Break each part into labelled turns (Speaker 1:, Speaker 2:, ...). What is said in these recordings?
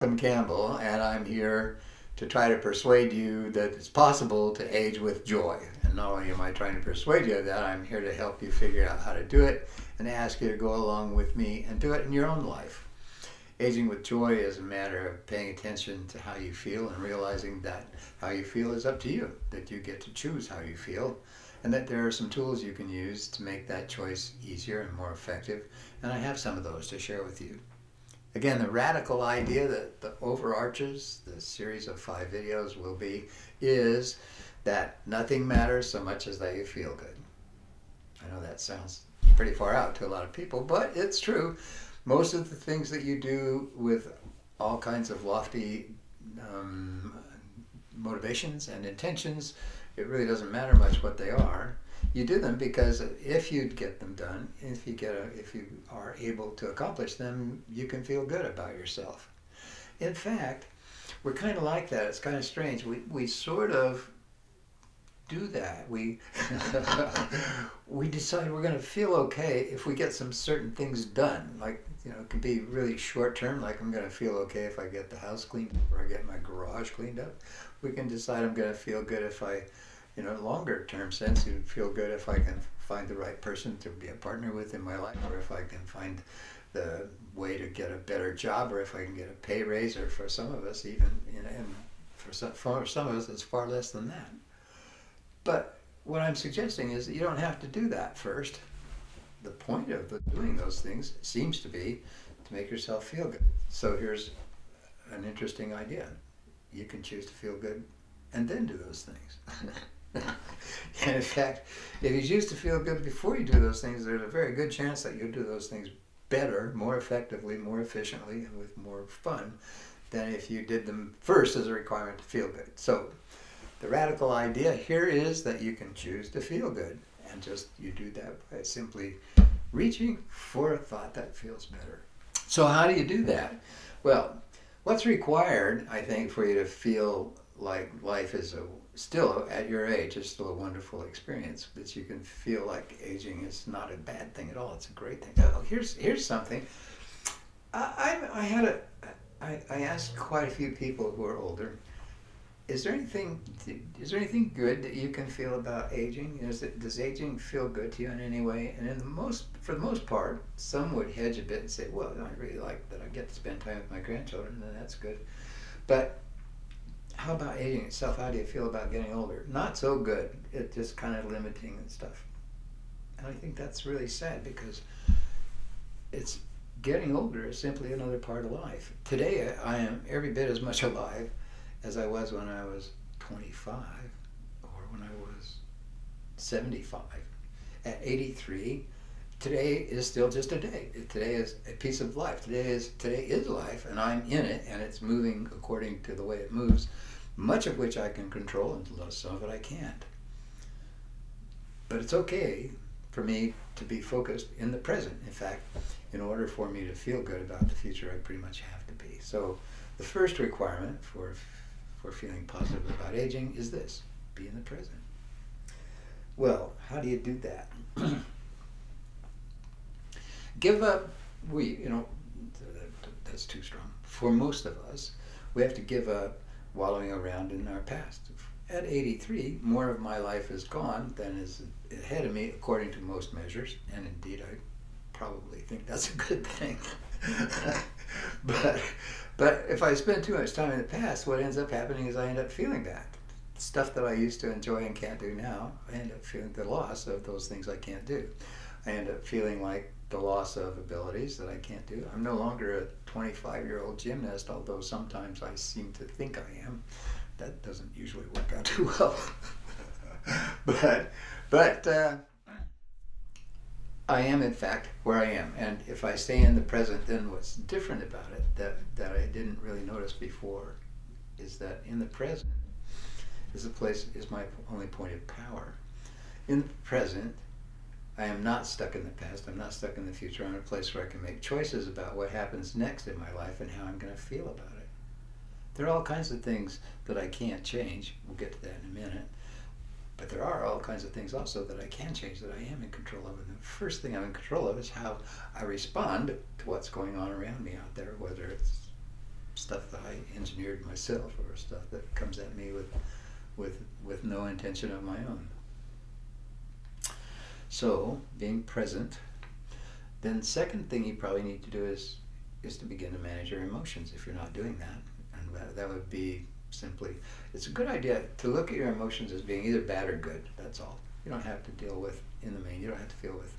Speaker 1: Tim Campbell, and I'm here to try to persuade you that it's possible to age with joy. And not only am I trying to persuade you of that, I'm here to help you figure out how to do it and ask you to go along with me and do it in your own life. Aging with joy is a matter of paying attention to how you feel and realizing that how you feel is up to you, that you get to choose how you feel, and that there are some tools you can use to make that choice easier and more effective. And I have some of those to share with you. Again, the radical idea that overarches the series of 5 videos will be is that nothing matters so much as that you feel good. I know that sounds pretty far out to a lot of people, but it's true. Most of the things that you do with all kinds of lofty motivations and intentions, it really doesn't matter much what they are. You do them because if you get them done, if you are able to accomplish them, you can feel good about yourself. In fact, we're kind of like that. It's kind of strange. We sort of do that. We we decide we're going to feel okay if we get some certain things done. Like, it can be really short term, like I'm going to feel okay if I get the house cleaned up or I get my garage cleaned up. We can decide I'm going to feel good if I, longer term sense, you feel good if I can find the right person to be a partner with in my life, or if I can find the way to get a better job, or if I can get a pay raise, or for some of us even, and for some of us it's far less than that. But what I'm suggesting is that you don't have to do that first. The point of doing those things seems to be to make yourself feel good. So here's an interesting idea. You can choose to feel good and then do those things. And in fact, if you choose to feel good before you do those things, there's a very good chance that you'll do those things better, more effectively, more efficiently, and with more fun than if you did them first as a requirement to feel good. So the radical idea here is that you can choose to feel good, and just you do that by simply reaching for a thought that feels better. So how do you do that? Well, what's required, I think, for you to feel like life is still, at your age, is still a wonderful experience, that you can feel like aging is not a bad thing at all. It's a great thing. Oh, here's something. I asked quite a few people who are older, is there anything good that you can feel about aging? Does aging feel good to you in any way? And for the most part, some would hedge a bit and say, well, I really like that I get to spend time with my grandchildren, and that's good. But how about aging itself? How do you feel about getting older? Not so good. It's just kind of limiting and stuff. And I think that's really sad, because it's getting older is simply another part of life. Today, I am every bit as much alive as I was when I was 25 or when I was 75. At 83, today is still just a day. Today is a piece of life. Today is life, and I'm in it, and it's moving according to the way it moves, much of which I can control, and some of it I can't. But it's okay for me to be focused in the present. In fact, in order for me to feel good about the future, I pretty much have to be. So the first requirement for feeling positive about aging is this: be in the present. Well, how do you do that? Give up, that's too strong. For most of us, we have to give up wallowing around in our past. At 83, more of my life is gone than is ahead of me, according to most measures, and indeed I probably think that's a good thing. But if I spend too much time in the past, what ends up happening is I end up feeling that. Stuff that I used to enjoy and can't do now, I end up feeling the loss of those things I can't do. I end up feeling like the loss of abilities that I can't do. I'm no longer a 25-year-old gymnast, although sometimes I seem to think I am. That doesn't usually work out too well. but I am, in fact, where I am. And if I stay in the present, then what's different about it that I didn't really notice before is that in the present is my only point of power. In the present, I am not stuck in the past. I'm not stuck in the future. I'm in a place where I can make choices about what happens next in my life and how I'm going to feel about it. There are all kinds of things that I can't change. We'll get to that in a minute. But there are all kinds of things also that I can change, that I am in control of. And the first thing I'm in control of is how I respond to what's going on around me out there, whether it's stuff that I engineered myself, or stuff that comes at me with no intention of my own. So, being present. Then second thing you probably need to do is to begin to manage your emotions if you're not doing that. And that would be simply, it's a good idea to look at your emotions as being either bad or good, that's all. You don't have to deal with, in the main, you don't have to feel with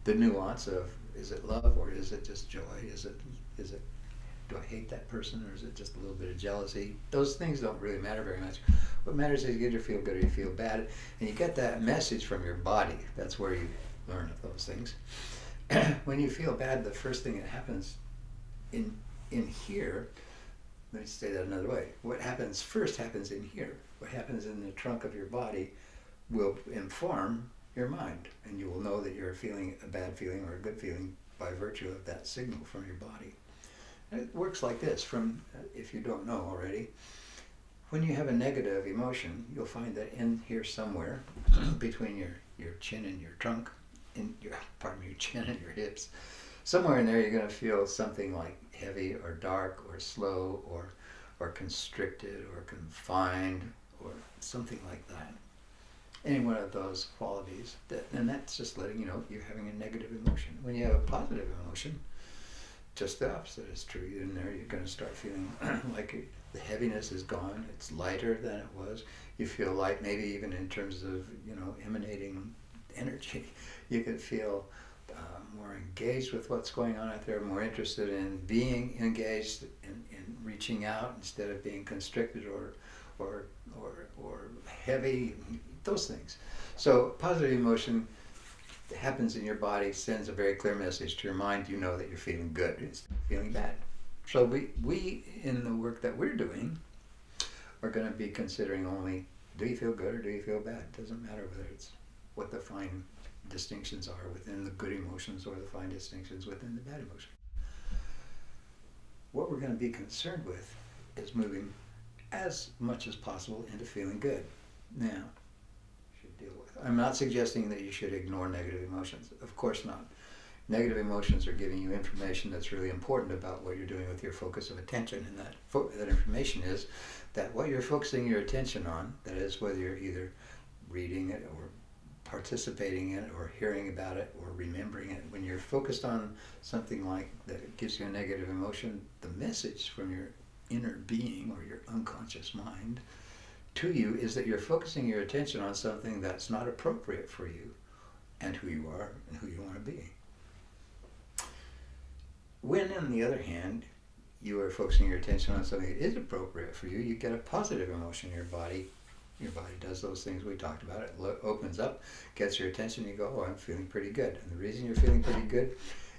Speaker 1: the nuance of, is it love or is it just joy? Is it, do I hate that person or is it just a little bit of jealousy? Those things don't really matter very much. What matters is you either feel good or you feel bad, and you get that message from your body. That's where you learn of those things. When you feel bad, the first thing that happens in here, let me say that another way. What happens first happens in here. What happens in the trunk of your body will inform your mind, and you will know that you're feeling a bad feeling or a good feeling by virtue of that signal from your body. And it works like this, from, if you don't know already, when you have a negative emotion, you'll find that in here somewhere, between your chin and your trunk, your chin and your hips, somewhere in there you're going to feel something like heavy or dark or slow or constricted or confined or something like that. Any one of those qualities, and that's just letting you know you're having a negative emotion. When you have a positive emotion, just the opposite is true. In there you're going to start feeling like the heaviness is gone. It's lighter than it was. You feel light, maybe even in terms of emanating energy. You could feel more engaged with what's going on out there, more interested in being engaged in reaching out instead of being constricted or heavy, those things. So positive emotion happens in your body, sends a very clear message to your mind. You know that you're feeling good instead of feeling bad. So we in the work that we're doing are going to be considering only, do you feel good or do you feel bad? It doesn't matter whether it's what the fine distinctions are within the good emotions or the fine distinctions within the bad emotions. What we're going to be concerned with is moving as much as possible into feeling good. Now, I'm not suggesting that you should ignore negative emotions. Of course not. Negative emotions are giving you information that's really important about what you're doing with your focus of attention, and that information is that what you're focusing your attention on, that is whether you're either reading it or participating in it or hearing about it or remembering it, when you're focused on something like that gives you a negative emotion, the message from your inner being or your unconscious mind to you is that you're focusing your attention on something that's not appropriate for you and who you are and who you want to be. When, on the other hand, you are focusing your attention on something that is appropriate for you, you get a positive emotion in your body. Your body does those things we talked about. It opens up, gets your attention, you go, oh, I'm feeling pretty good. And the reason you're feeling pretty good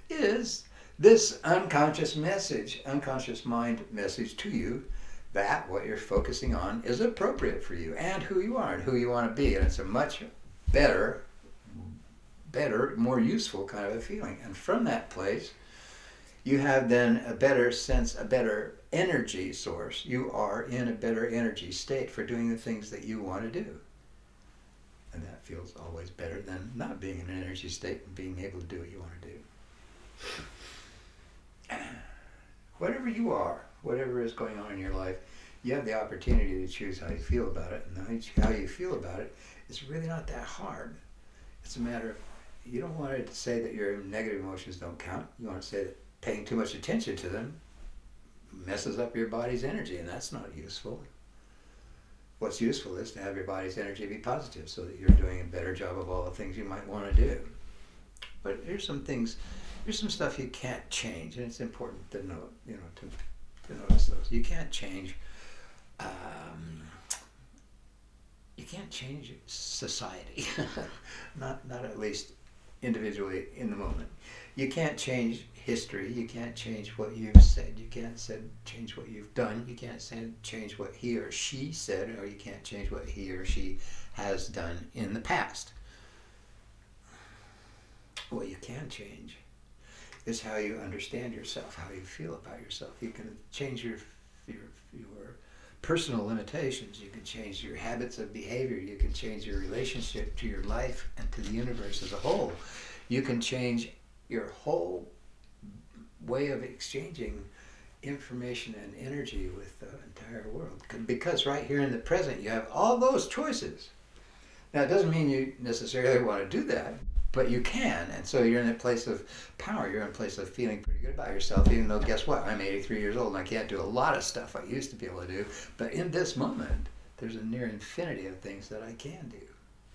Speaker 1: is this unconscious message, unconscious mind message to you that what you're focusing on is appropriate for you and who you are and who you want to be. And it's a much better, more useful kind of a feeling. And from that place, you have then a better sense, a better energy source. You are in a better energy state for doing the things that you want to do. And that feels always better than not being in an energy state and being able to do what you want to do. Whatever you are, whatever is going on in your life, you have the opportunity to choose how you feel about it. And how you feel about it is really not that hard. It's a matter of, you don't want to say that your negative emotions don't count. You want to say that paying too much attention to them messes up your body's energy, and that's not useful. What's useful is to have your body's energy be positive so that you're doing a better job of all the things you might want to do. But here's some stuff you can't change, and it's important to know, to notice those. You can't change society, not at least individually in the moment. You can't change history. You can't change what you've said. You can't change what you've done. You can't change what he or she said, or you can't change what he or she has done in the past. What you can change is how you understand yourself, how you feel about yourself. You can change your personal limitations. You can change your habits of behavior. You can change your relationship to your life and to the universe as a whole. You can change your whole way of exchanging information and energy with the entire world. Because right here in the present, you have all those choices. Now, it doesn't mean you necessarily want to do that, but you can. And so you're in a place of power. You're in a place of feeling pretty good about yourself, even though, guess what? I'm 83 years old and I can't do a lot of stuff I used to be able to do. But in this moment, there's a near infinity of things that I can do.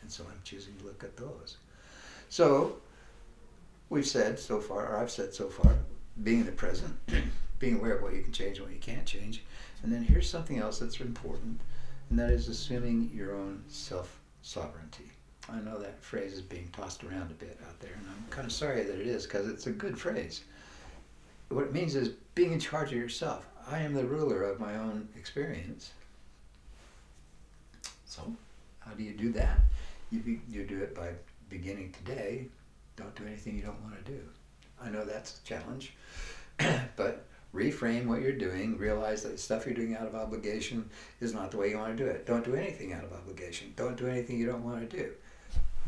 Speaker 1: And so I'm choosing to look at those. So we've said so far, or I've said so far, being in the present, being aware of what you can change and what you can't change. And then here's something else that's important, and that is assuming your own self-sovereignty. I know that phrase is being tossed around a bit out there, and I'm kind of sorry that it is, because it's a good phrase. What it means is being in charge of yourself. I am the ruler of my own experience. So how do you do that? You do it by beginning today. Don't do anything you don't want to do. I know that's a challenge, but reframe what you're doing. Realize that stuff you're doing out of obligation is not the way you want to do it. Don't do anything out of obligation. Don't do anything you don't want to do.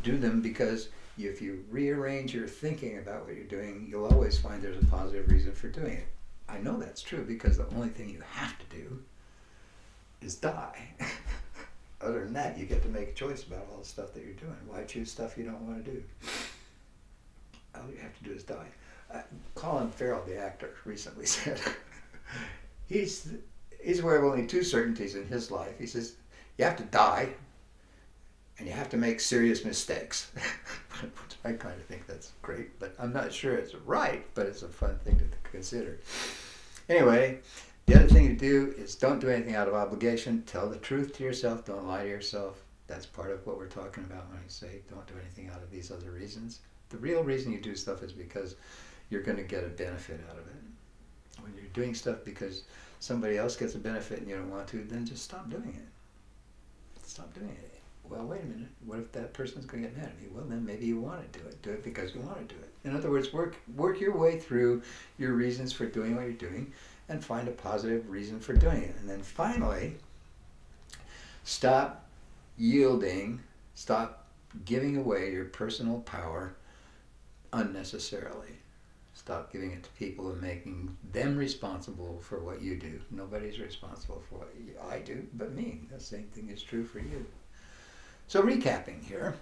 Speaker 1: Do them because if you rearrange your thinking about what you're doing, you'll always find there's a positive reason for doing it. I know that's true because the only thing you have to do is die. Other than that, you get to make a choice about all the stuff that you're doing. Why choose stuff you don't want to do? All you have to do is die. Colin Farrell, the actor, recently said he's aware of only two certainties in his life. He says, you have to die, and you have to make serious mistakes. I kind of think that's great, but I'm not sure it's right, but it's a fun thing to consider. Anyway, the other thing to do is don't do anything out of obligation. Tell the truth to yourself. Don't lie to yourself. That's part of what we're talking about when I say don't do anything out of these other reasons. The real reason you do stuff is because you're going to get a benefit out of it. When you're doing stuff because somebody else gets a benefit and you don't want to, then just stop doing it. Stop doing it. Well, wait a minute. What if that person's going to get mad at me? Well, then maybe you want to do it. Do it because you want to do it. In other words, work your way through your reasons for doing what you're doing and find a positive reason for doing it. And then finally, stop yielding, stop giving away your personal power unnecessarily. Stop giving it to people and making them responsible for what you do. Nobody's responsible for what I do but me. The same thing is true for you. So recapping here,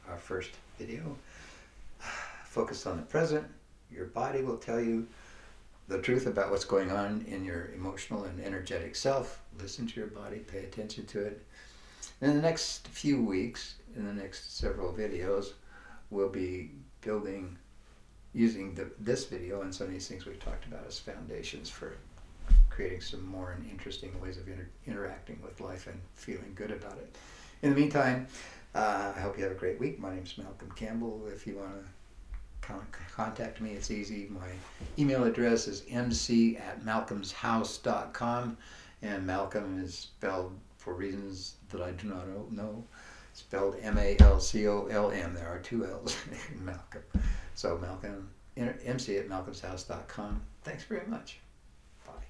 Speaker 1: our first video, focus on the present. Your body will tell you the truth about what's going on in your emotional and energetic self. Listen to your body, pay attention to it. And in the next few weeks, in the next several videos, we'll be using this video and some of these things we've talked about as foundations for creating some more interesting ways of interacting with life and feeling good about it. In the meantime, I hope you have a great week. My name's Malcolm Campbell. If you want to contact me, it's easy. My email address is mc@malcolmshouse.com, and Malcolm is spelled, for reasons that I do not know, spelled Malcolm. There are two L's in Malcolm. So Malcolm, mc@malcolmshouse.com. Thanks very much. Bye.